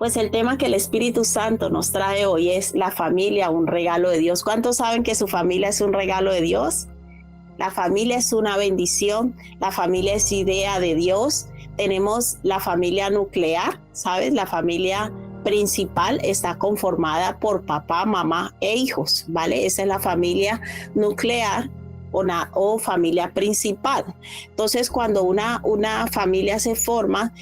Pues el tema que el Espíritu Santo nos trae hoy es la familia, un regalo de Dios. ¿Cuántos saben que su familia es un regalo de Dios? La familia es una bendición, la familia es idea de Dios. Tenemos la familia nuclear, ¿sabes? La familia principal está conformada por papá, mamá e hijos, ¿vale? Esa es la familia nuclear o familia principal. Entonces, cuando una familia se forma,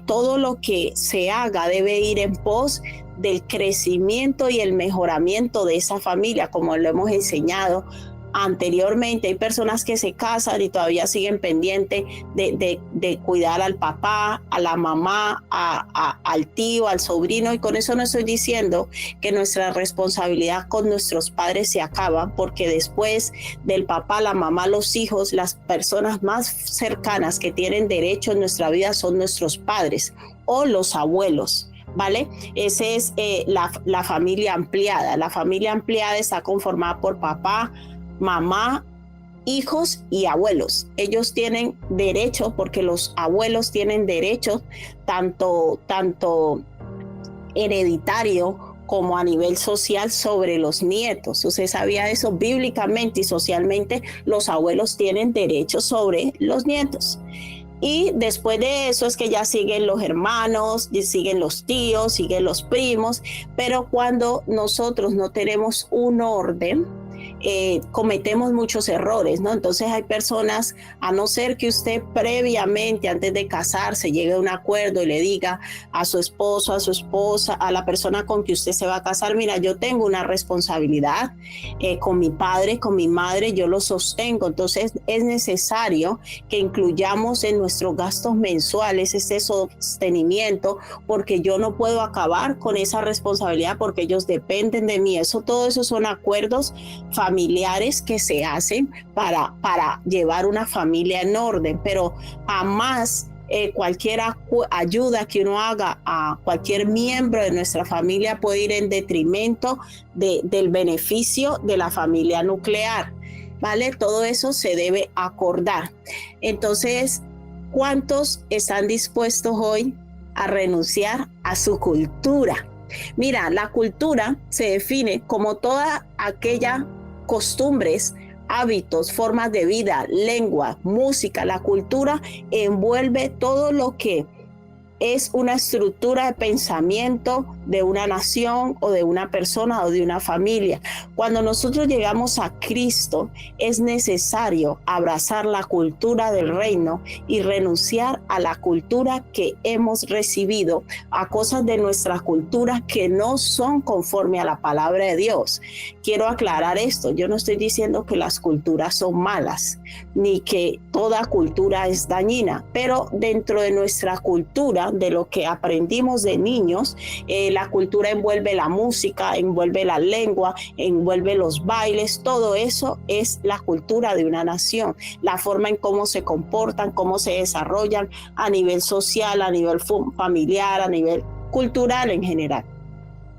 todo lo que se haga debe ir en pos del crecimiento y el mejoramiento de esa familia, como lo hemos enseñado anteriormente. Hay personas que se casan y todavía siguen pendientes de cuidar al papá, a la mamá, al tío, al sobrino, y con eso no estoy diciendo que nuestra responsabilidad con nuestros padres se acaba, porque después del papá, la mamá, los hijos, las personas más cercanas que tienen derecho en nuestra vida son nuestros padres o los abuelos, ¿vale? Esa es la familia ampliada. La familia ampliada está conformada por papá, mamá, hijos y abuelos. Ellos tienen derecho, porque los abuelos tienen derecho tanto hereditario como a nivel social sobre los nietos. ¿Usted sabía eso? Bíblicamente y socialmente, los abuelos tienen derecho sobre los nietos. Y después de eso es que ya siguen los hermanos, siguen los tíos, siguen los primos, pero cuando nosotros no tenemos un orden, cometemos muchos errores, ¿no? Entonces hay personas, a no ser que usted previamente, antes de casarse, llegue a un acuerdo y le diga a su esposo, a su esposa, a la persona con que usted se va a casar: mira, yo tengo una responsabilidad con mi padre, con mi madre, yo lo sostengo. Entonces es necesario que incluyamos en nuestros gastos mensuales este sostenimiento, porque yo no puedo acabar con esa responsabilidad porque ellos dependen de mí. Todo eso son acuerdos familiares que se hacen para llevar una familia en orden, pero jamás cualquier ayuda que uno haga a cualquier miembro de nuestra familia puede ir en detrimento del beneficio de la familia nuclear, ¿vale? Todo eso se debe acordar. Entonces, ¿cuántos están dispuestos hoy a renunciar a su cultura? Mira, la cultura se define como toda aquella costumbres, hábitos, formas de vida, lengua, música. La cultura envuelve todo lo que es una estructura de pensamiento de una nación o de una persona o de una familia. Cuando nosotros llegamos a Cristo, es necesario abrazar la cultura del reino y renunciar a la cultura que hemos recibido, a cosas de nuestra cultura que no son conforme a la palabra de Dios. Quiero aclarar esto: yo no estoy diciendo que las culturas son malas, ni que toda cultura es dañina, pero dentro de nuestra cultura, de lo que aprendimos de niños, la cultura envuelve la música, envuelve la lengua, envuelve los bailes. Todo eso es la cultura de una nación, la forma en cómo se comportan, cómo se desarrollan a nivel social, a nivel familiar, a nivel cultural en general.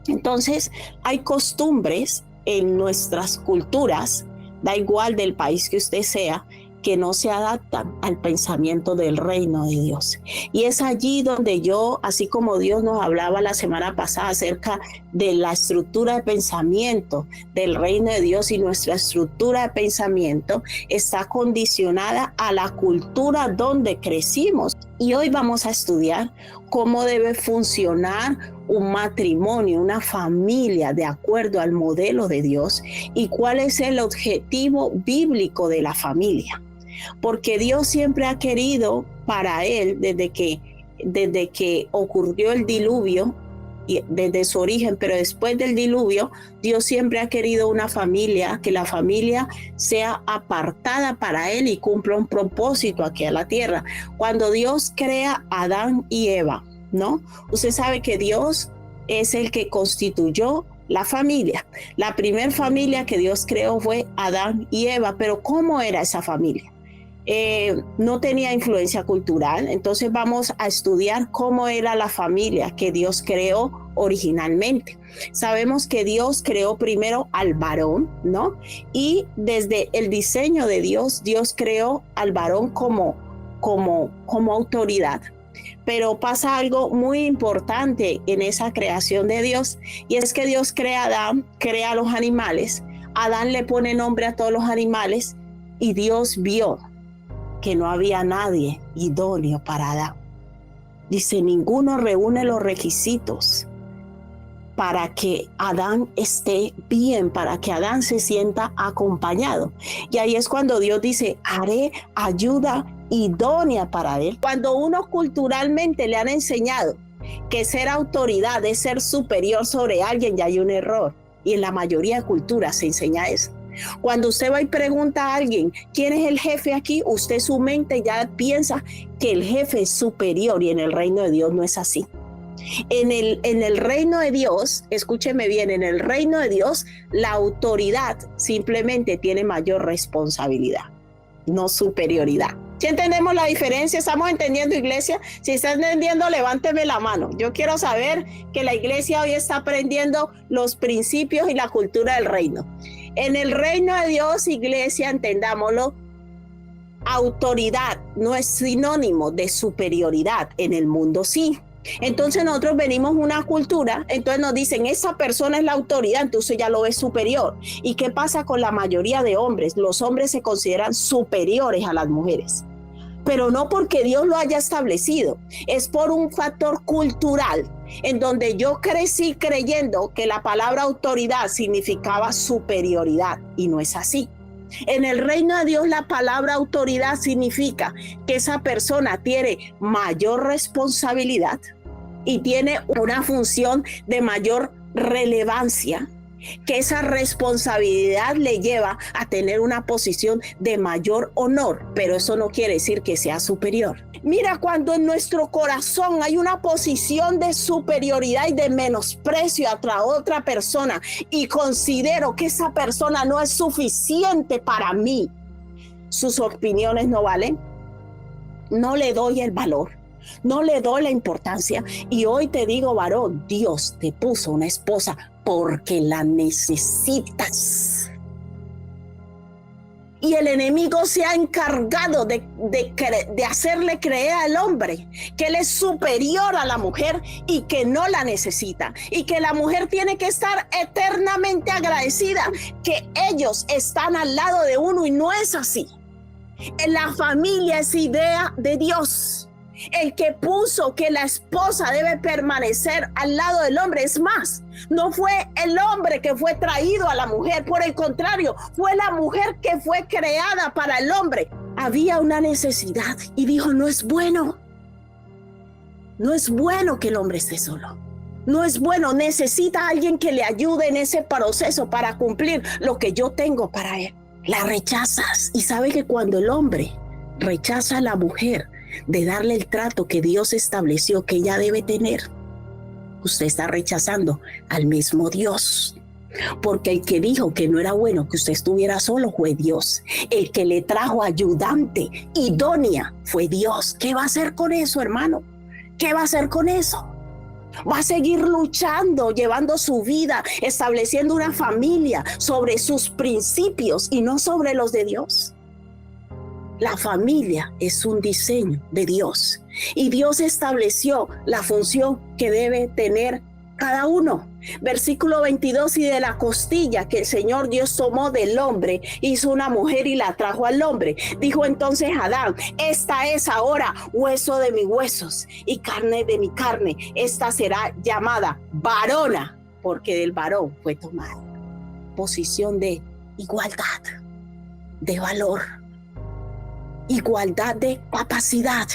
Entonces, hay costumbres en nuestras culturas, da igual del país que usted sea, que no se adaptan al pensamiento del reino de Dios. Y es allí donde yo, así como Dios nos hablaba la semana pasada acerca de la estructura de pensamiento del reino de Dios, y nuestra estructura de pensamiento está condicionada a la cultura donde crecimos. Y hoy vamos a estudiar cómo debe funcionar un matrimonio, una familia de acuerdo al modelo de Dios, y cuál es el objetivo bíblico de la familia. Porque Dios siempre ha querido para él, desde que ocurrió el diluvio, y desde su origen, pero después del diluvio, Dios siempre ha querido una familia, que la familia sea apartada para él y cumpla un propósito aquí a la tierra. Cuando Dios crea a Adán y Eva, ¿no? Usted sabe que Dios es el que constituyó la familia. La primera familia que Dios creó fue Adán y Eva, pero ¿cómo era esa familia? No tenía influencia cultural. Entonces vamos a estudiar cómo era la familia que Dios creó originalmente. Sabemos que Dios creó primero al varón, ¿no? Y desde el diseño de Dios, Dios creó al varón como autoridad. Pero pasa algo muy importante en esa creación de Dios, y es que Dios crea a Adán, crea a los animales. Adán le pone nombre a todos los animales y Dios vio que no había nadie idóneo para Adán. Dice, ninguno reúne los requisitos para que Adán esté bien, para que Adán se sienta acompañado. Y ahí es cuando Dios dice, haré ayuda idónea para él. Cuando uno culturalmente le han enseñado que ser autoridad es ser superior sobre alguien, ya hay un error. Y en la mayoría de culturas se enseña eso. Cuando usted va y pregunta a alguien, ¿quién es el jefe aquí? Usted su mente ya piensa que el jefe es superior, y en el reino de Dios no es así. En el reino de Dios, escúcheme bien, en el reino de Dios, la autoridad simplemente tiene mayor responsabilidad, no superioridad. ¿Sí entendemos la diferencia? ¿Estamos entendiendo, iglesia? Si está entendiendo, levánteme la mano. Yo quiero saber que la iglesia hoy está aprendiendo los principios y la cultura del reino. En el reino de Dios, iglesia, entendámoslo, autoridad no es sinónimo de superioridad. En el mundo sí. Entonces nosotros venimos una cultura, entonces nos dicen, esa persona es la autoridad, entonces ya lo ves superior. ¿Y qué pasa con la mayoría de hombres? Los hombres se consideran superiores a las mujeres, pero no porque Dios lo haya establecido, es por un factor cultural, en donde yo crecí creyendo que la palabra autoridad significaba superioridad, y no es así. En el reino de Dios, la palabra autoridad significa que esa persona tiene mayor responsabilidad y tiene una función de mayor relevancia, que esa responsabilidad le lleva a tener una posición de mayor honor, pero eso no quiere decir que sea superior. Mira, cuando en nuestro corazón hay una posición de superioridad y de menosprecio a otra persona, y considero que esa persona no es suficiente para mí, sus opiniones no valen, no le doy el valor, no le doy la importancia. Y hoy te digo, varón, Dios te puso una esposa porque la necesitas. Y el enemigo se ha encargado de hacerle creer al hombre que él es superior a la mujer y que no la necesita, y que la mujer tiene que estar eternamente agradecida que ellos están al lado de uno, y no es así. En la familia es idea de Dios. El que puso que la esposa debe permanecer al lado del hombre, es más, no fue el hombre que fue traído a la mujer, por el contrario, fue la mujer que fue creada para el hombre. Había una necesidad y dijo, no es bueno que el hombre esté solo. No es bueno, necesita a alguien que le ayude en ese proceso para cumplir lo que yo tengo para él. La rechazas, y sabe que cuando el hombre rechaza a la mujer de darle el trato que Dios estableció que ella debe tener, usted está rechazando al mismo Dios, porque el que dijo que no era bueno que usted estuviera solo fue Dios. El que le trajo ayudante idónea fue Dios. ¿Qué va a hacer con eso, hermano? ¿Qué va a hacer con eso? Va a seguir luchando, llevando su vida, estableciendo una familia sobre sus principios y no sobre los de Dios. La familia es un diseño de Dios, y Dios estableció la función que debe tener cada uno. Versículo 22, y de la costilla que el Señor Dios tomó del hombre, hizo una mujer y la trajo al hombre. Dijo entonces Adán, esta es ahora hueso de mis huesos y carne de mi carne. Esta será llamada varona, porque del varón fue tomada. Posición de igualdad, de valor, igualdad de capacidad,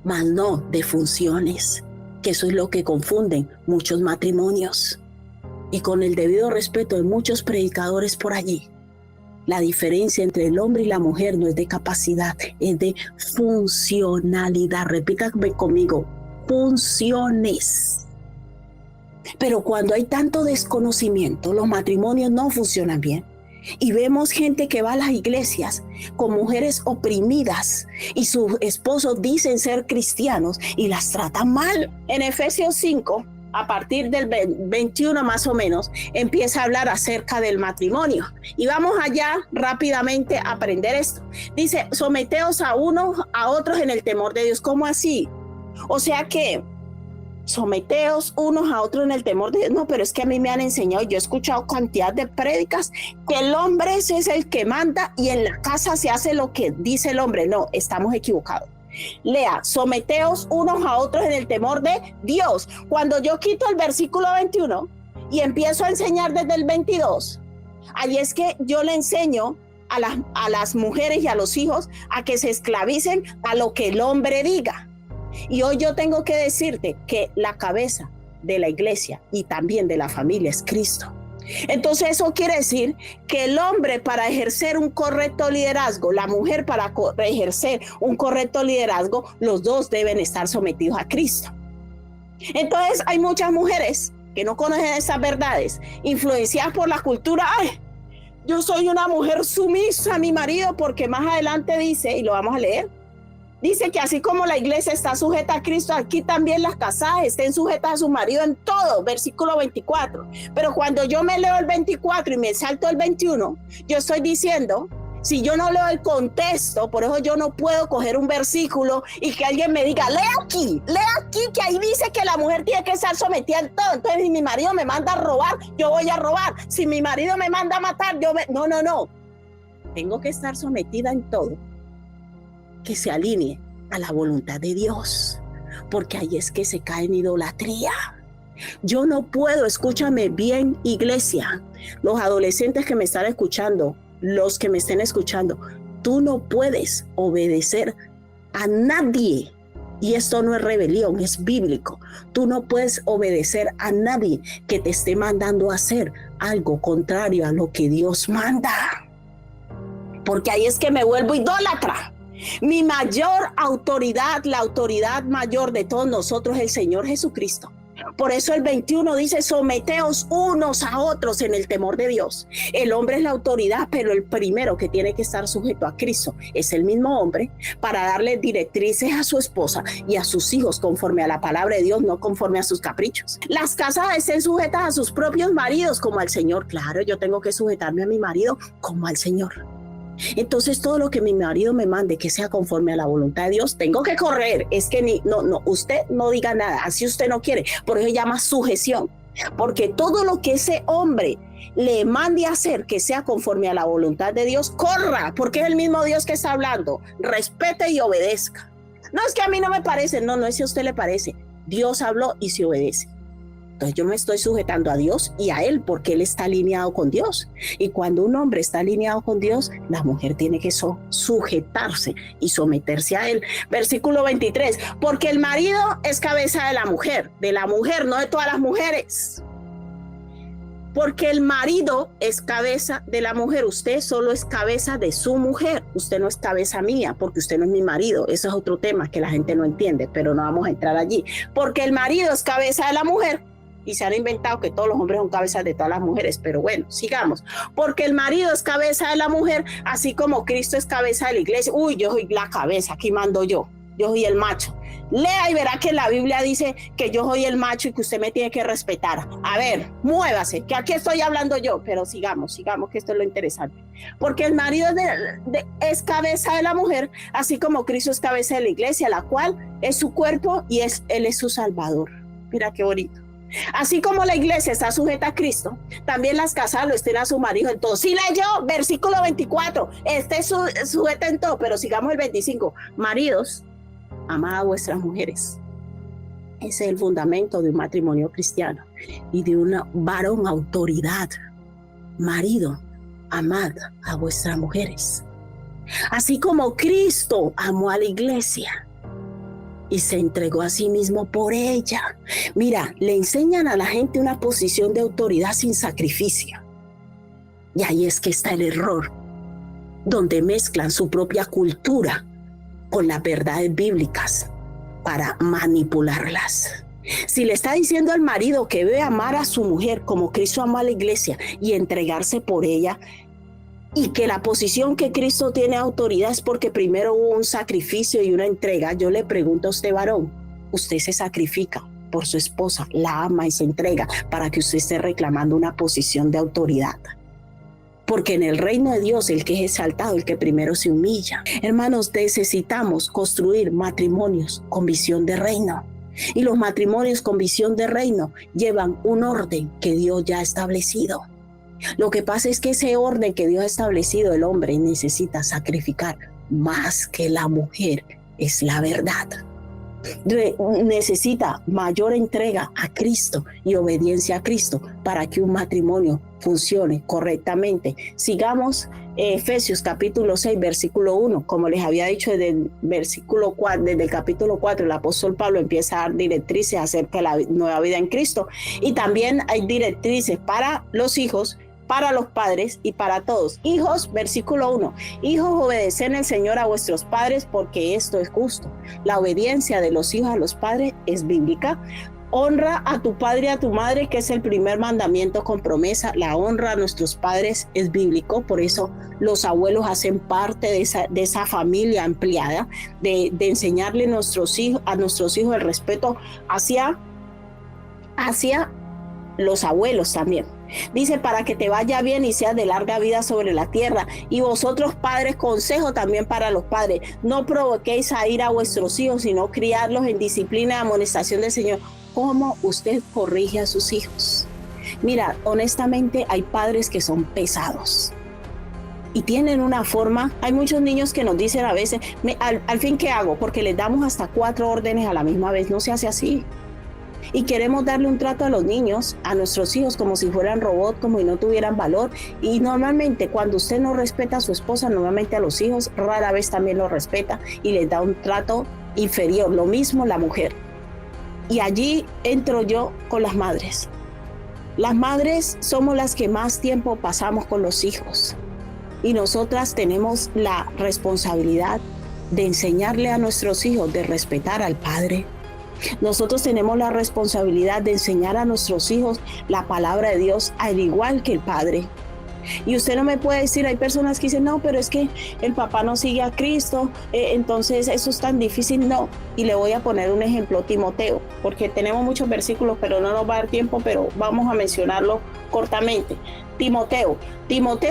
mas no de funciones, que eso es lo que confunden muchos matrimonios. Y con el debido respeto de muchos predicadores por allí, la diferencia entre el hombre y la mujer no es de capacidad, es de funcionalidad. Repítame conmigo, funciones. Pero cuando hay tanto desconocimiento, los matrimonios no funcionan bien. Y vemos gente que va a las iglesias con mujeres oprimidas y sus esposos dicen ser cristianos y las tratan mal. En Efesios 5, a partir del 21 más o menos, empieza a hablar acerca del matrimonio. Y vamos allá rápidamente a aprender esto. Dice, someteos a unos a otros en el temor de Dios. ¿Cómo así? O sea que someteos unos a otros en el temor de Dios. No, pero es que a mí me han enseñado, yo he escuchado cantidad de prédicas, que el hombre es el que manda y en la casa se hace lo que dice el hombre. No, estamos equivocados. Lea, someteos unos a otros en el temor de Dios. Cuando yo quito el versículo 21 y empiezo a enseñar desde el 22, ahí es que yo le enseño a las mujeres y a los hijos a que se esclavicen a lo que el hombre diga. Y hoy yo tengo que decirte que la cabeza de la iglesia y también de la familia es Cristo. Entonces eso quiere decir que el hombre para ejercer un correcto liderazgo, la mujer para ejercer un correcto liderazgo, los dos deben estar sometidos a Cristo. Entonces hay muchas mujeres que no conocen esas verdades, influenciadas por la cultura. Ay, yo soy una mujer sumisa a mi marido, porque más adelante dice, y lo vamos a leer, dice que así como la iglesia está sujeta a Cristo, aquí también las casadas estén sujetas a su marido en todo, versículo 24. Pero cuando yo me leo el 24 y me salto el 21, yo estoy diciendo, si yo no leo el contexto, por eso yo no puedo coger un versículo y que alguien me diga, lea aquí, que ahí dice que la mujer tiene que estar sometida en todo. Entonces, si mi marido me manda a robar, yo voy a robar. Si mi marido me manda a matar, No. Tengo que estar sometida en todo, que se alinee a la voluntad de Dios, porque ahí es que se cae en idolatría. Yo no puedo, escúchame bien, iglesia, los adolescentes que me están escuchando, los que me estén escuchando, tú no puedes obedecer a nadie. Y esto no es rebelión, es bíblico. Tú no puedes obedecer a nadie que te esté mandando a hacer algo contrario a lo que Dios manda, porque ahí es que me vuelvo idólatra. Mi mayor autoridad, la autoridad mayor de todos nosotros es el Señor Jesucristo. Por eso el 21 dice, someteos unos a otros en el temor de Dios. El hombre es la autoridad, pero el primero que tiene que estar sujeto a Cristo es el mismo hombre, para darle directrices a su esposa y a sus hijos conforme a la palabra de Dios, no conforme a sus caprichos. Las casadas estén sujetas a sus propios maridos como al Señor. Claro, yo tengo que sujetarme a mi marido como al Señor. Entonces todo lo que mi marido me mande que sea conforme a la voluntad de Dios, tengo que correr. Es que usted no diga nada, así usted no quiere. Por eso se llama sujeción, porque todo lo que ese hombre le mande a hacer que sea conforme a la voluntad de Dios, corra, porque es el mismo Dios que está hablando. Respete y obedezca. No es que a mí no me parece, no es si a usted le parece. Dios habló y se obedece. Entonces yo me estoy sujetando a Dios y a Él, porque Él está alineado con Dios. Y cuando un hombre está alineado con Dios, la mujer tiene que sujetarse y someterse a Él. Versículo 23, porque el marido es cabeza de la mujer, no de todas las mujeres. Porque el marido es cabeza de la mujer. Usted solo es cabeza de su mujer. Usted no es cabeza mía, porque usted no es mi marido. Eso es otro tema que la gente no entiende, pero no vamos a entrar allí. Porque el marido es cabeza de la mujer. Y se han inventado que todos los hombres son cabezas de todas las mujeres, pero bueno, sigamos. Porque el marido es cabeza de la mujer, así como Cristo es cabeza de la iglesia. Uy, yo soy la cabeza, aquí mando yo soy el macho. Lea y verá que la Biblia dice que yo soy el macho y que usted me tiene que respetar. A ver, muévase, que aquí estoy hablando yo, pero sigamos, que esto es lo interesante. Porque el marido es cabeza de la mujer, así como Cristo es cabeza de la iglesia, la cual es su cuerpo y él es su salvador. Mira qué bonito. Así como la iglesia está sujeta a Cristo, también las casadas lo estén a su marido en todo. Sí leyó, versículo 24, esté sujeta en todo, pero sigamos el 25. Maridos, amad a vuestras mujeres. Ese es el fundamento de un matrimonio cristiano y de una varón autoridad. Marido, amad a vuestras mujeres. Así como Cristo amó a la iglesia y se entregó a sí mismo por ella. Mira, le enseñan a la gente una posición de autoridad sin sacrificio. Y ahí es que está el error, donde mezclan su propia cultura con las verdades bíblicas para manipularlas. Si le está diciendo al marido que debe amar a su mujer como Cristo amó a la iglesia y entregarse por ella, y que la posición que Cristo tiene autoridad es porque primero hubo un sacrificio y una entrega, yo le pregunto a usted, varón, ¿usted se sacrifica por su esposa, la ama y se entrega para que usted esté reclamando una posición de autoridad. Porque en el reino de Dios, el que es exaltado, el que primero se humilla. Hermanos, necesitamos construir matrimonios con visión de reino. Y los matrimonios con visión de reino llevan un orden que Dios ya ha establecido. Lo que pasa es que ese orden que Dios ha establecido, el hombre necesita sacrificar más que la mujer, es la verdad. Necesita mayor entrega a Cristo y obediencia a Cristo para que un matrimonio funcione correctamente. Sigamos Efesios capítulo 6, versículo 1. Como les había dicho desde el capítulo 4, el apóstol Pablo empieza a dar directrices acerca de la nueva vida en Cristo. Y también hay directrices para los hijos, para los padres y para todos. Hijos, versículo 1. Hijos, obedeced en el Señor a vuestros padres, porque esto es justo. La obediencia de los hijos a los padres es bíblica. Honra a tu padre y a tu madre, que es el primer mandamiento con promesa. La honra a nuestros padres es bíblico, por eso los abuelos hacen parte de esa familia ampliada, de enseñarle a nuestros hijos el respeto hacia los abuelos también. Dice, para que te vaya bien y seas de larga vida sobre la tierra. Y vosotros, padres, consejo también para los padres. No provoquéis a ira a vuestros hijos, sino criarlos en disciplina y amonestación del Señor. ¿Cómo usted corrige a sus hijos? Mira, honestamente hay padres que son pesados. Y tienen una forma, hay muchos niños que nos dicen a veces, al fin, ¿qué hago? Porque les damos hasta 4 órdenes a la misma vez. No se hace así. Y queremos darle un trato a los niños, a nuestros hijos, como si fueran robots, como si no tuvieran valor. Y normalmente cuando usted no respeta a su esposa, normalmente a los hijos rara vez también lo respeta y les da un trato inferior. Lo mismo la mujer. Y allí entro yo con las madres. Las madres somos las que más tiempo pasamos con los hijos. Y nosotras tenemos la responsabilidad de enseñarle a nuestros hijos de respetar al padre. Nosotros tenemos la responsabilidad de enseñar a nuestros hijos la palabra de Dios al igual que el padre. Y usted no me puede decir, hay personas que dicen, no, pero es que el papá no sigue a Cristo, entonces eso es tan difícil. No, y le voy a poner un ejemplo, Timoteo, porque tenemos muchos versículos, pero no nos va a dar tiempo, pero vamos a mencionarlo cortamente. Timoteo,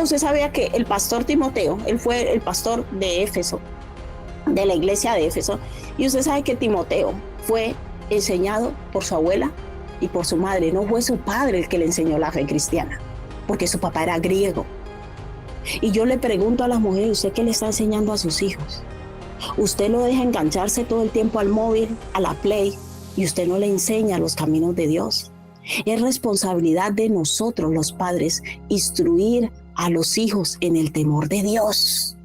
usted sabía que el pastor Timoteo, él fue el pastor de Éfeso, de la iglesia de Éfeso, y usted sabe que Timoteo fue enseñado por su abuela y por su madre. No fue su padre el que le enseñó la fe cristiana, porque su papá era griego. Y yo le pregunto a las mujeres, ¿usted qué le está enseñando a sus hijos? Usted lo deja engancharse todo el tiempo al móvil, a la Play, y usted no le enseña los caminos de Dios. Es responsabilidad de nosotros, los padres, instruir a los hijos en el temor de Dios.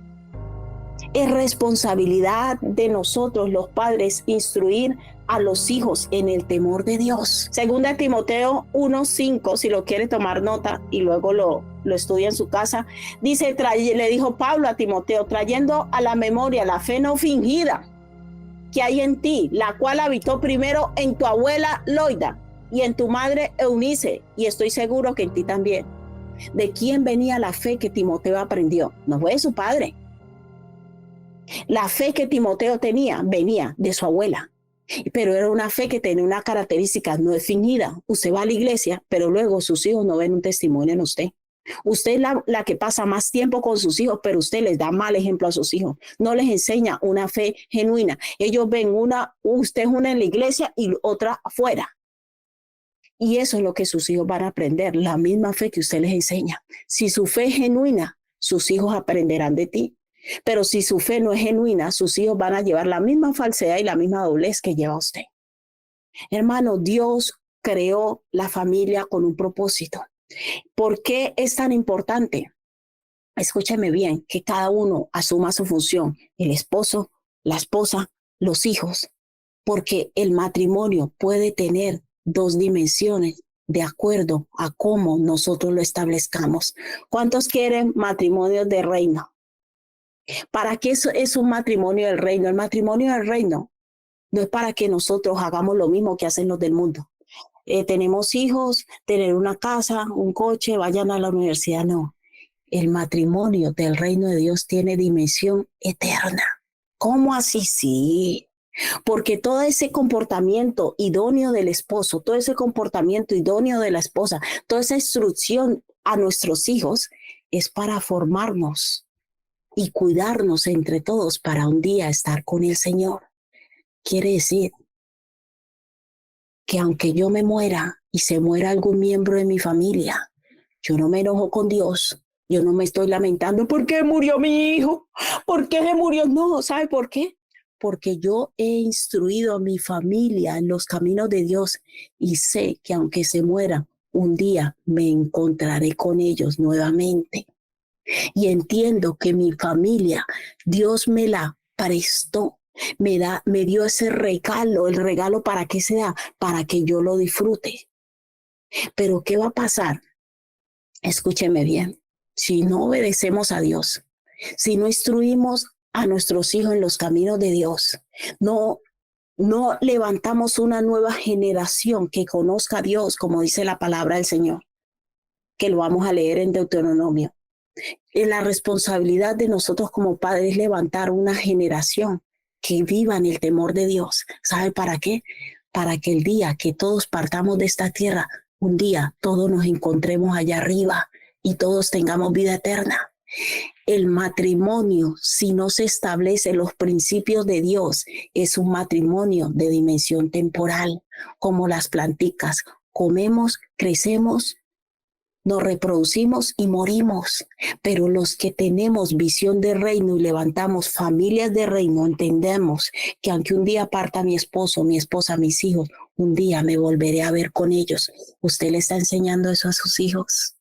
Es responsabilidad de nosotros, los padres, instruir a los hijos en el temor de Dios. Segunda Timoteo 1:5, si lo quiere tomar nota y luego lo estudia en su casa, dice, le dijo Pablo a Timoteo, trayendo a la memoria la fe no fingida que hay en ti, la cual habitó primero en tu abuela Loida y en tu madre Eunice, y estoy seguro que en ti también. ¿De quién venía la fe que Timoteo aprendió? No fue de su padre. La fe que Timoteo tenía venía de su abuela, pero era una fe que tenía una característica, no es fingida. Usted va a la iglesia, pero luego sus hijos no ven un testimonio en usted. Usted es la que pasa más tiempo con sus hijos, pero usted les da mal ejemplo a sus hijos. No les enseña una fe genuina. Ellos ven usted es una en la iglesia y otra afuera. Y eso es lo que sus hijos van a aprender, la misma fe que usted les enseña. Si su fe es genuina, sus hijos aprenderán de ti. Pero si su fe no es genuina, sus hijos van a llevar la misma falsedad y la misma doblez que lleva usted. Hermano, Dios creó la familia con un propósito. ¿Por qué es tan importante? Escúcheme bien, que cada uno asuma su función, el esposo, la esposa, los hijos, porque el matrimonio puede tener 2 dimensiones de acuerdo a cómo nosotros lo establezcamos. ¿Cuántos quieren matrimonios de reino? ¿Para qué es un matrimonio del reino? El matrimonio del reino no es para que nosotros hagamos lo mismo que hacen los del mundo. Tenemos hijos, tener una casa, un coche, vayan a la universidad. No, el matrimonio del reino de Dios tiene dimensión eterna. ¿Cómo así? Sí. porque todo ese comportamiento idóneo del esposo, todo ese comportamiento idóneo de la esposa, toda esa instrucción a nuestros hijos es para formarnos y cuidarnos entre todos para un día estar con el Señor. Quiere decir que aunque yo me muera y se muera algún miembro de mi familia, yo no me enojo con Dios. Yo no me estoy lamentando, ¿por qué murió mi hijo? ¿Por qué se murió? No, ¿sabe por qué? Porque yo he instruido a mi familia en los caminos de Dios y sé que aunque se muera, un día me encontraré con ellos nuevamente. Y entiendo que mi familia, Dios me la prestó, me dio ese regalo. ¿El regalo para qué se da? Para que yo lo disfrute. Pero ¿qué va a pasar? Escúcheme bien. Si no obedecemos a Dios, si no instruimos a nuestros hijos en los caminos de Dios, no levantamos una nueva generación que conozca a Dios, como dice la palabra del Señor, que lo vamos a leer en Deuteronomio. La responsabilidad de nosotros como padres es levantar una generación que viva en el temor de Dios. ¿Sabe para qué? Para que el día que todos partamos de esta tierra, un día todos nos encontremos allá arriba y todos tengamos vida eterna. El matrimonio, si no se establecen los principios de Dios, es un matrimonio de dimensión temporal, como las planticas. Comemos, crecemos, nos reproducimos y morimos, pero los que tenemos visión de reino y levantamos familias de reino, entendemos que aunque un día parta mi esposo, mi esposa, mis hijos, un día me volveré a ver con ellos. ¿Usted le está enseñando eso a sus hijos?